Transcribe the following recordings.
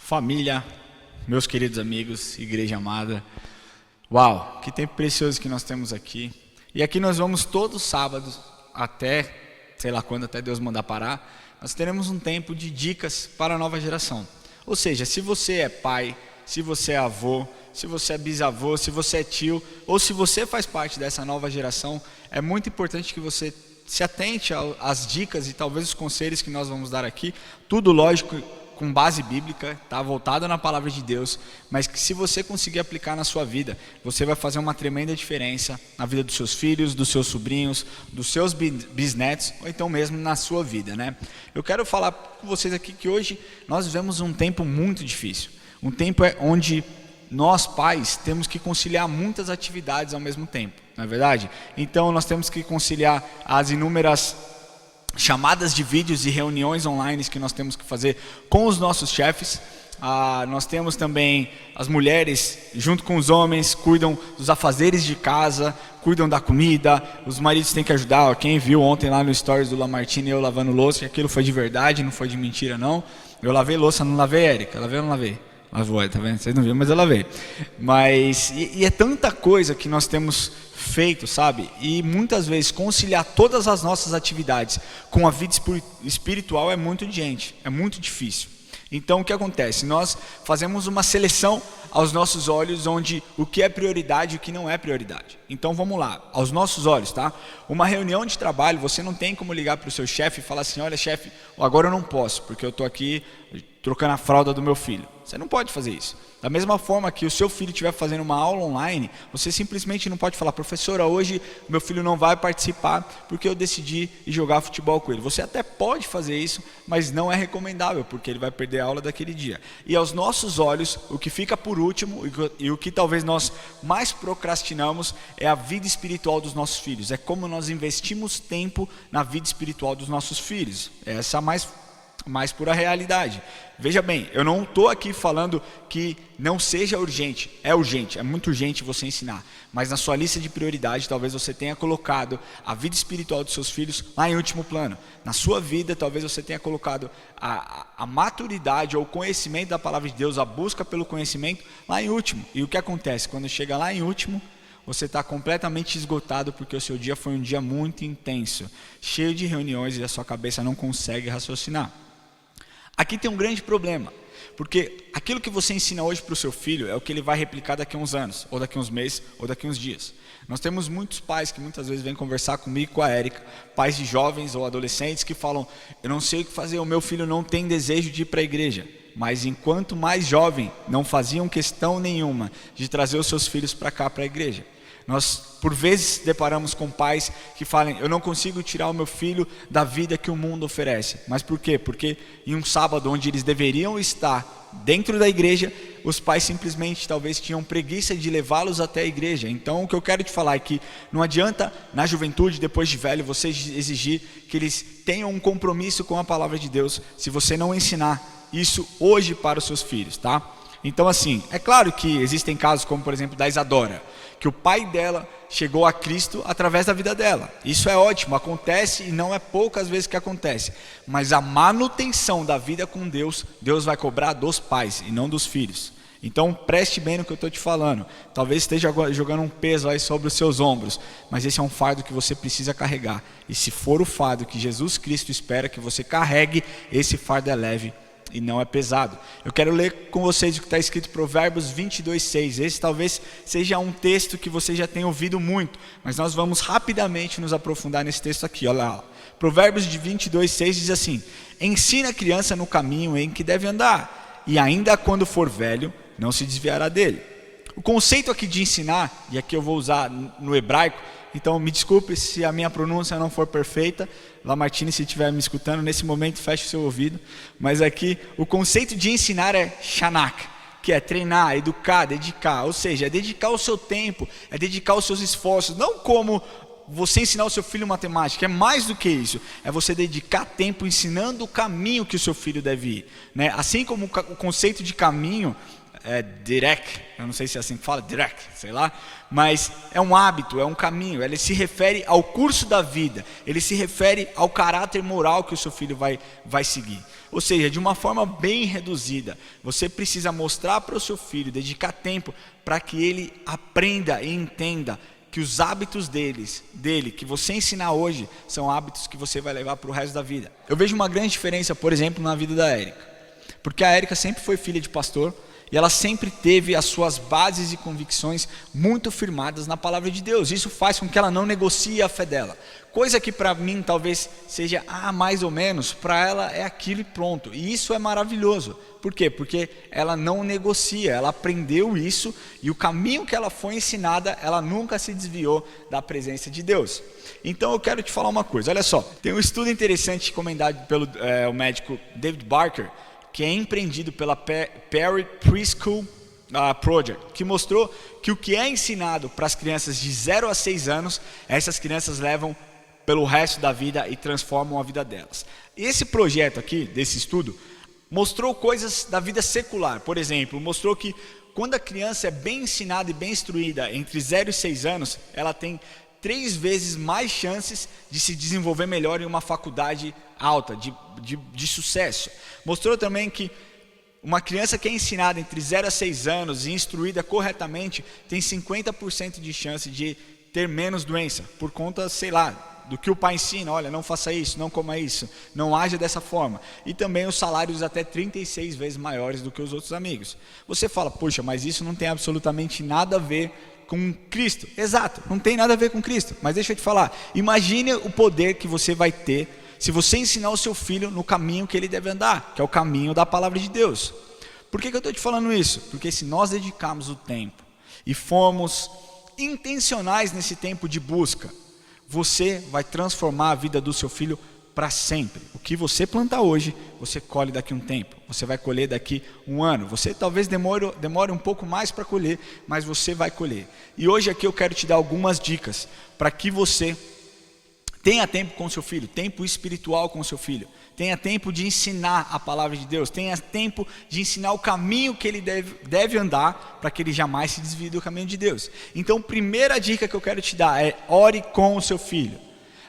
Família, meus queridos amigos, igreja amada, uau, que tempo precioso que nós temos aqui. E aqui nós vamos todos os sábados, até, sei lá quando, até Deus mandar parar, nós teremos um tempo de dicas para a nova geração. Ou seja, se você é pai, se você é avô, se você é bisavô, se você é tio, ou se você faz parte dessa nova geração, é muito importante que você se atente às dicas e talvez os conselhos que nós vamos dar aqui, tudo lógico, com base bíblica, tá voltado na palavra de Deus, mas que se você conseguir aplicar na sua vida, você vai fazer uma tremenda diferença na vida dos seus filhos, dos seus sobrinhos, dos seus bisnetos, ou então mesmo na sua vida, né? Eu quero falar com vocês aqui que hoje nós vivemos um tempo muito difícil, um tempo onde nós pais temos que conciliar muitas atividades ao mesmo tempo, não é verdade? Então nós temos que conciliar as inúmeras chamadas de vídeos e reuniões online que nós temos que fazer com os nossos chefes. Nós temos também as mulheres, junto com os homens, cuidam dos afazeres de casa, cuidam da comida, os maridos têm que ajudar. Quem viu ontem lá no stories do Lamartine eu lavando louça, que aquilo foi de verdade, não foi de mentira não. Eu lavei louça, não lavei, Érica? Lavei ou não lavei? Lavou, tá vendo? Vocês não viram, mas eu lavei. Mas, e é tanta coisa que nós temos feito, sabe? E muitas vezes conciliar todas as nossas atividades com a vida espiritual é muito urgente, é muito difícil. Então o que acontece? Nós fazemos uma seleção aos nossos olhos, onde o que é prioridade e o que não é prioridade. Então vamos lá, aos nossos olhos, tá? Uma reunião de trabalho, você não tem como ligar para o seu chefe e falar assim: olha chefe, agora eu não posso, porque eu estou aqui trocando a fralda do meu filho. Você não pode fazer isso. Da mesma forma que o seu filho estiver fazendo uma aula online, você simplesmente não pode falar: professora, hoje meu filho não vai participar porque eu decidi ir jogar futebol com ele. Você até pode fazer isso, mas não é recomendável, porque ele vai perder a aula daquele dia. E aos nossos olhos, o que fica por último e o que talvez nós mais procrastinamos é a vida espiritual dos nossos filhos. É como nós investimos tempo na vida espiritual dos nossos filhos. Essa é a mais pura realidade. Veja bem, eu não estou aqui falando que não seja urgente, é muito urgente você ensinar, mas na sua lista de prioridade talvez você tenha colocado a vida espiritual dos seus filhos lá em último plano. Na sua vida talvez você tenha colocado a maturidade ou o conhecimento da palavra de Deus, a busca pelo conhecimento lá em último. E o que acontece? Quando chega lá em último, você está completamente esgotado porque o seu dia foi um dia muito intenso, cheio de reuniões e a sua cabeça não consegue raciocinar. Aqui tem um grande problema, porque aquilo que você ensina hoje para o seu filho é o que ele vai replicar daqui a uns anos, ou daqui a uns meses, ou daqui a uns dias. Nós temos muitos pais que muitas vezes vêm conversar comigo e com a Érica, pais de jovens ou adolescentes que falam: eu não sei o que fazer, o meu filho não tem desejo de ir para a igreja. Mas enquanto mais jovem, não faziam questão nenhuma de trazer os seus filhos para cá, para a igreja. Nós, por vezes, deparamos com pais que falam: eu não consigo tirar o meu filho da vida que o mundo oferece. Mas por quê? Porque em um sábado onde eles deveriam estar dentro da igreja, os pais simplesmente talvez tinham preguiça de levá-los até a igreja. Então o que eu quero te falar é que não adianta na juventude, depois de velho, você exigir que eles tenham um compromisso com a palavra de Deus, se você não ensinar isso hoje para os seus filhos, tá? Então assim, é claro que existem casos como por exemplo da Isadora, que o pai dela chegou a Cristo através da vida dela. Isso é ótimo, acontece e não é poucas vezes que acontece. Mas a manutenção da vida com Deus, Deus vai cobrar dos pais e não dos filhos. Então preste bem no que eu estou te falando. Talvez esteja jogando um peso aí sobre os seus ombros, mas esse é um fardo que você precisa carregar. E se for o fardo que Jesus Cristo espera que você carregue, esse fardo é leve e não é pesado. Eu quero ler com vocês o que está escrito em Provérbios 22:6. Esse talvez seja um texto que você já tenha ouvido muito, mas nós vamos rapidamente nos aprofundar nesse texto aqui. Olha lá. Provérbios 22:6 diz assim: ensina a criança no caminho em que deve andar, e ainda quando for velho, não se desviará dele. O conceito aqui de ensinar, e aqui eu vou usar no hebraico, então me desculpe se a minha pronúncia não for perfeita. Lamartine, se estiver me escutando, nesse momento feche o seu ouvido. Mas aqui o conceito de ensinar é shanak, que é treinar, educar, dedicar. Ou seja, é dedicar o seu tempo, é dedicar os seus esforços. Não como você ensinar o seu filho matemática, é mais do que isso. É você dedicar tempo ensinando o caminho que o seu filho deve ir, né? Assim como o conceito de caminho direct, eu não sei se é assim que fala, direct, sei lá, mas é um hábito, é um caminho, ele se refere ao curso da vida, ele se refere ao caráter moral que o seu filho vai seguir. Ou seja, de uma forma bem reduzida, você precisa mostrar para o seu filho, dedicar tempo para que ele aprenda e entenda que os hábitos dele, que você ensinar hoje, são hábitos que você vai levar para o resto da vida. Eu vejo uma grande diferença, por exemplo, na vida da Érica, porque a Érica sempre foi filha de pastor, e ela sempre teve as suas bases e convicções muito firmadas na palavra de Deus. Isso faz com que ela não negocie a fé dela. Coisa que para mim talvez seja mais ou menos, para ela é aquilo e pronto. E isso é maravilhoso. Por quê? Porque ela não negocia, ela aprendeu isso e o caminho que ela foi ensinada, ela nunca se desviou da presença de Deus. Então eu quero te falar uma coisa, olha só. Tem um estudo interessante recomendado pelo o médico David Barker, que é empreendido pela Perry Preschool Project, que mostrou que o que é ensinado para as crianças de 0 a 6 anos, essas crianças levam pelo resto da vida e transformam a vida delas. Esse projeto aqui, desse estudo, mostrou coisas da vida secular. Por exemplo, mostrou que quando a criança é bem ensinada e bem instruída entre 0 e 6 anos, ela tem 3 vezes mais chances de se desenvolver melhor em uma faculdade alta, de sucesso. Mostrou também que uma criança que é ensinada entre 0 a 6 anos e instruída corretamente tem 50% de chance de ter menos doença, por conta, sei lá, do que o pai ensina. Olha, não faça isso, não coma isso, não haja dessa forma. E também os salários até 36 vezes maiores do que os outros amigos. Você fala, poxa, mas isso não tem absolutamente nada a ver com Cristo. Exato, não tem nada a ver com Cristo. Mas deixa eu te falar, imagine o poder que você vai ter se você ensinar o seu filho no caminho que ele deve andar, que é o caminho da palavra de Deus. Por que eu estou te falando isso? Porque se nós dedicarmos o tempo e formos intencionais nesse tempo de busca, você vai transformar a vida do seu filho para sempre. O que você plantar hoje, você colhe daqui a um tempo. Você vai colher daqui um ano. Você talvez demore um pouco mais para colher, mas você vai colher. E hoje aqui eu quero te dar algumas dicas para que você tenha tempo com o seu filho, tempo espiritual com o seu filho. Tenha tempo de ensinar a palavra de Deus. Tenha tempo de ensinar o caminho que ele deve andar para que ele jamais se desvie do caminho de Deus. Então, primeira dica que eu quero te dar é: ore com o seu filho.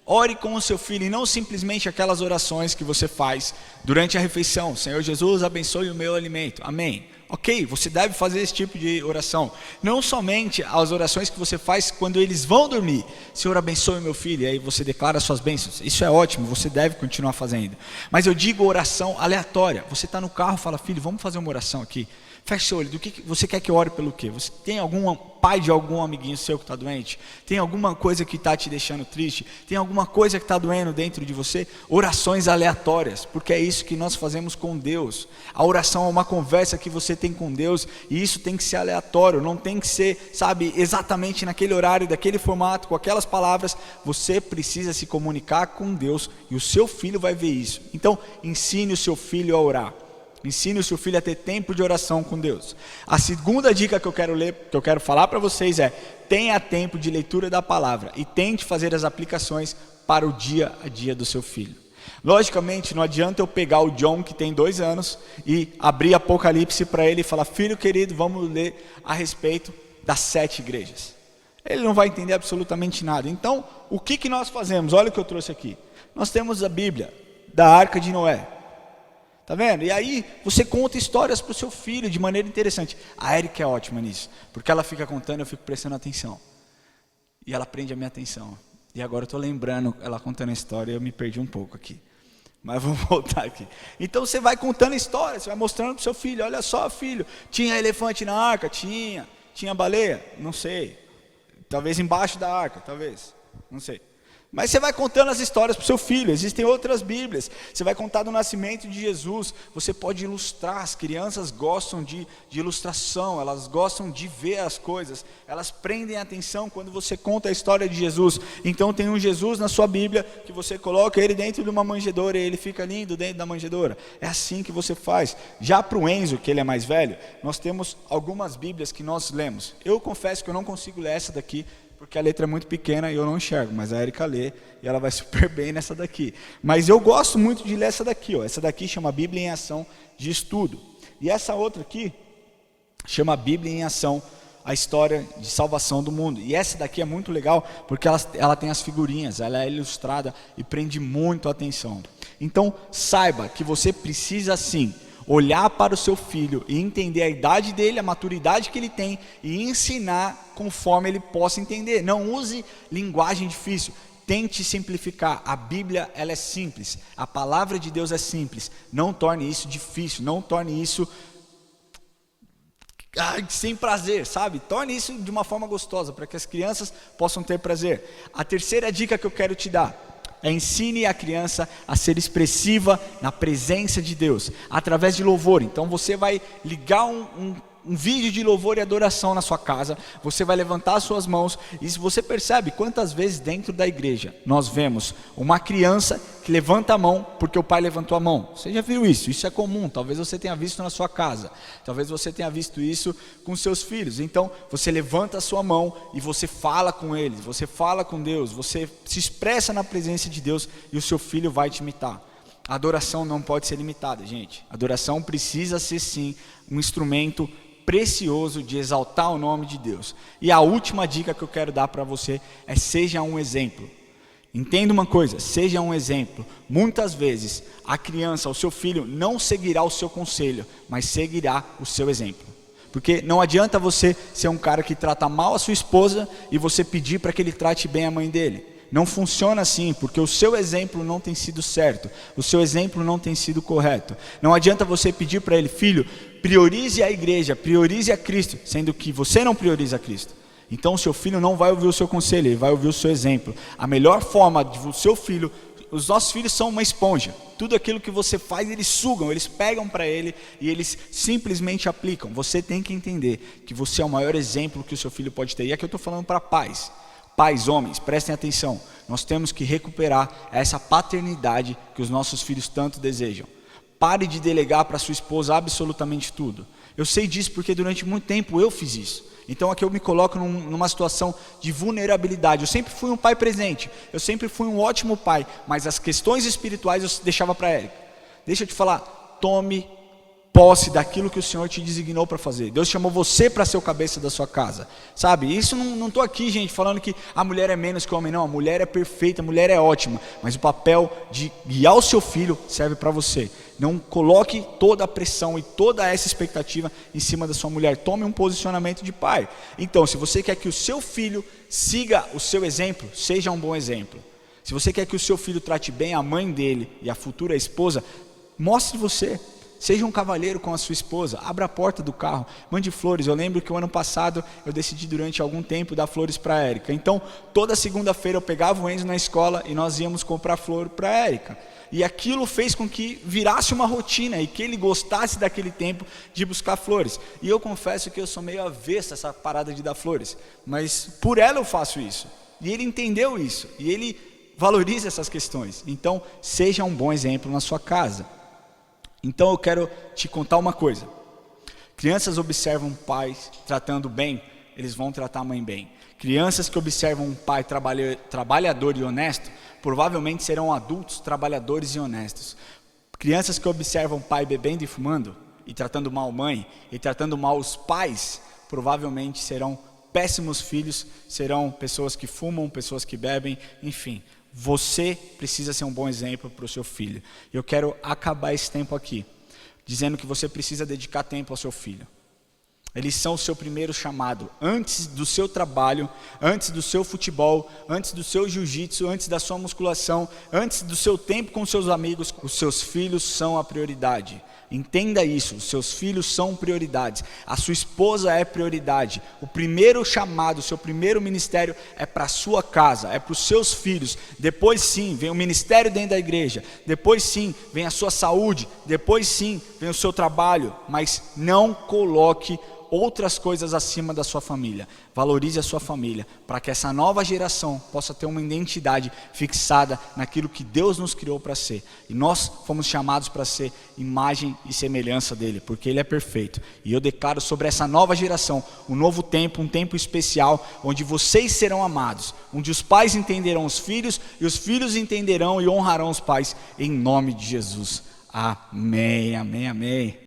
Ore com o seu filho e não simplesmente aquelas orações que você faz durante a refeição. Senhor Jesus, abençoe o meu alimento. Amém. Ok, você deve fazer esse tipo de oração. Não somente as orações que você faz quando eles vão dormir. Senhor, abençoe o meu filho. E aí você declara suas bênçãos. Isso é ótimo, você deve continuar fazendo. Mas eu digo oração aleatória. Você está no carro e fala, filho, vamos fazer uma oração aqui. Feche seu olho. Do que você quer que eu ore pelo quê? Você tem algum pai de algum amiguinho seu que está doente? Tem alguma coisa que está te deixando triste? Tem alguma coisa que está doendo dentro de você? Orações aleatórias, porque é isso que nós fazemos com Deus. A oração é uma conversa que você tem com Deus, e isso tem que ser aleatório, não tem que ser, sabe, exatamente naquele horário, daquele formato, com aquelas palavras. Você precisa se comunicar com Deus, e o seu filho vai ver isso. Então, ensine o seu filho a orar. Ensine o seu filho a ter tempo de oração com Deus. A segunda dica que eu quero falar para vocês é: tenha tempo de leitura da palavra e tente fazer as aplicações para o dia a dia do seu filho. Logicamente, não adianta eu pegar o John, que tem 2 anos, e abrir Apocalipse para ele e falar, filho querido, vamos ler a respeito das 7 igrejas. Ele não vai entender absolutamente nada. Então, o que nós fazemos? Olha o que eu trouxe aqui. Nós temos a Bíblia da Arca de Noé. Tá vendo? E aí você conta histórias para o seu filho de maneira interessante. A Érica é ótima nisso, porque ela fica contando, eu fico prestando atenção. E ela prende a minha atenção. E agora eu estou lembrando, ela contando a história, eu me perdi um pouco aqui. Mas vamos voltar aqui. Então você vai contando histórias, você vai mostrando para o seu filho, olha só filho, tinha elefante na arca? Tinha baleia? Não sei. Talvez embaixo da arca, talvez, não sei. Mas você vai contando as histórias para o seu filho. Existem outras Bíblias. Você vai contar do nascimento de Jesus. Você pode ilustrar. As crianças gostam de ilustração. Elas gostam de ver as coisas. Elas prendem a atenção quando você conta a história de Jesus. Então tem um Jesus na sua Bíblia que você coloca ele dentro de uma manjedoura e ele fica lindo dentro da manjedoura. É assim que você faz. Já para o Enzo, que ele é mais velho, nós temos algumas Bíblias que nós lemos. Eu confesso que eu não consigo ler essa daqui, porque a letra é muito pequena e eu não enxergo, mas a Érica lê e ela vai super bem nessa daqui. Mas eu gosto muito de ler essa daqui, ó. Essa daqui chama Bíblia em Ação de Estudo. E essa outra aqui chama Bíblia em Ação, a história de salvação do mundo. E essa daqui é muito legal, porque ela tem as figurinhas, ela é ilustrada e prende muito a atenção. Então, saiba que você precisa sim olhar para o seu filho e entender a idade dele, a maturidade que ele tem, e ensinar conforme ele possa entender. Não use linguagem difícil, tente simplificar. A Bíblia, ela é simples, a palavra de Deus é simples. Não torne isso difícil, não torne isso sem prazer, sabe? Torne isso de uma forma gostosa, para que as crianças possam ter prazer. A terceira dica que eu quero te dar é: ensine a criança a ser expressiva na presença de Deus, através de louvor. Então você vai ligar um vídeo de louvor e adoração na sua casa, você vai levantar as suas mãos, e se você percebe quantas vezes dentro da igreja nós vemos uma criança que levanta a mão porque o pai levantou a mão. Você já viu isso? Isso é comum, talvez você tenha visto na sua casa, talvez você tenha visto isso com seus filhos. Então você levanta a sua mão e você fala com eles, você fala com Deus, você se expressa na presença de Deus, e o seu filho vai te imitar. A adoração não pode ser limitada, gente. A adoração precisa ser sim um instrumento precioso de exaltar o nome de Deus. E a última dica que eu quero dar para você é: seja um exemplo. Entenda uma coisa, seja um exemplo. Muitas vezes a criança, o seu filho, não seguirá o seu conselho, mas seguirá o seu exemplo. Porque não adianta você ser um cara que trata mal a sua esposa e você pedir para que ele trate bem a mãe dele. Não funciona assim, porque o seu exemplo não tem sido certo, o seu exemplo não tem sido correto. Não adianta você pedir para ele: filho, priorize a igreja, priorize a Cristo, sendo que você não prioriza a Cristo. Então o seu filho não vai ouvir o seu conselho, ele vai ouvir o seu exemplo. A melhor forma de o seu filho, os nossos filhos são uma esponja. Tudo aquilo que você faz, eles sugam, eles pegam para ele e eles simplesmente aplicam. Você tem que entender que você é o maior exemplo que o seu filho pode ter. E aqui eu estou falando para pais. Pais, homens, prestem atenção. Nós temos que recuperar essa paternidade que os nossos filhos tanto desejam. Pare de delegar para sua esposa absolutamente tudo. Eu sei disso porque durante muito tempo eu fiz isso. Então aqui eu me coloco numa situação de vulnerabilidade. Eu sempre fui um pai presente, eu sempre fui um ótimo pai, mas as questões espirituais eu deixava para Érica. Deixa eu te falar, tome posse daquilo que o Senhor te designou para fazer. Deus chamou você para ser o cabeça da sua casa, sabe? Isso não estou aqui, gente, falando que a mulher é menos que o homem, não. A mulher é perfeita, a mulher é ótima, mas o papel de guiar o seu filho serve para você. Não coloque toda a pressão e toda essa expectativa em cima da sua mulher. Tome um posicionamento de pai. Então, se você quer que o seu filho siga o seu exemplo, seja um bom exemplo. Se você quer que o seu filho trate bem a mãe dele e a futura esposa, mostre você. Seja um cavalheiro com a sua esposa, abra a porta do carro, mande flores. Eu lembro que o ano passado eu decidi durante algum tempo dar flores para a Érica. Então, toda segunda-feira eu pegava o Enzo na escola e nós íamos comprar flor para a Érica. E aquilo fez com que virasse uma rotina e que ele gostasse daquele tempo de buscar flores. E eu confesso que eu sou meio avesso a essa parada de dar flores, mas por ela eu faço isso. E ele entendeu isso, e ele valoriza essas questões. Então, seja um bom exemplo na sua casa. Então eu quero te contar uma coisa. Crianças observam pais tratando bem, eles vão tratar a mãe bem. Crianças que observam um pai trabalhador e honesto, provavelmente serão adultos trabalhadores e honestos. Crianças que observam pai bebendo e fumando, e tratando mal a mãe, e tratando mal os pais, provavelmente serão péssimos filhos, serão pessoas que fumam, pessoas que bebem, enfim. Você precisa ser um bom exemplo para o seu filho. Eu quero acabar esse tempo aqui, dizendo que você precisa dedicar tempo ao seu filho. Eles são o seu primeiro chamado. Antes do seu trabalho, antes do seu futebol, antes do seu jiu-jitsu, antes da sua musculação, antes do seu tempo com seus amigos, os seus filhos são a prioridade. Entenda isso, os seus filhos são prioridades. A sua esposa é prioridade. O primeiro chamado, o seu primeiro ministério é para a sua casa, é para os seus filhos. Depois sim, vem o ministério dentro da igreja. Depois sim, vem a sua saúde. Depois sim, vem o seu trabalho. Mas não coloque outras coisas acima da sua família. Valorize a sua família, para que essa nova geração possa ter uma identidade fixada naquilo que Deus nos criou para ser. E nós fomos chamados para ser imagem e semelhança dele, porque ele é perfeito. E eu declaro sobre essa nova geração um novo tempo, um tempo especial, onde vocês serão amados, onde os pais entenderão os filhos e os filhos entenderão e honrarão os pais, em nome de Jesus. Amém, amém, amém.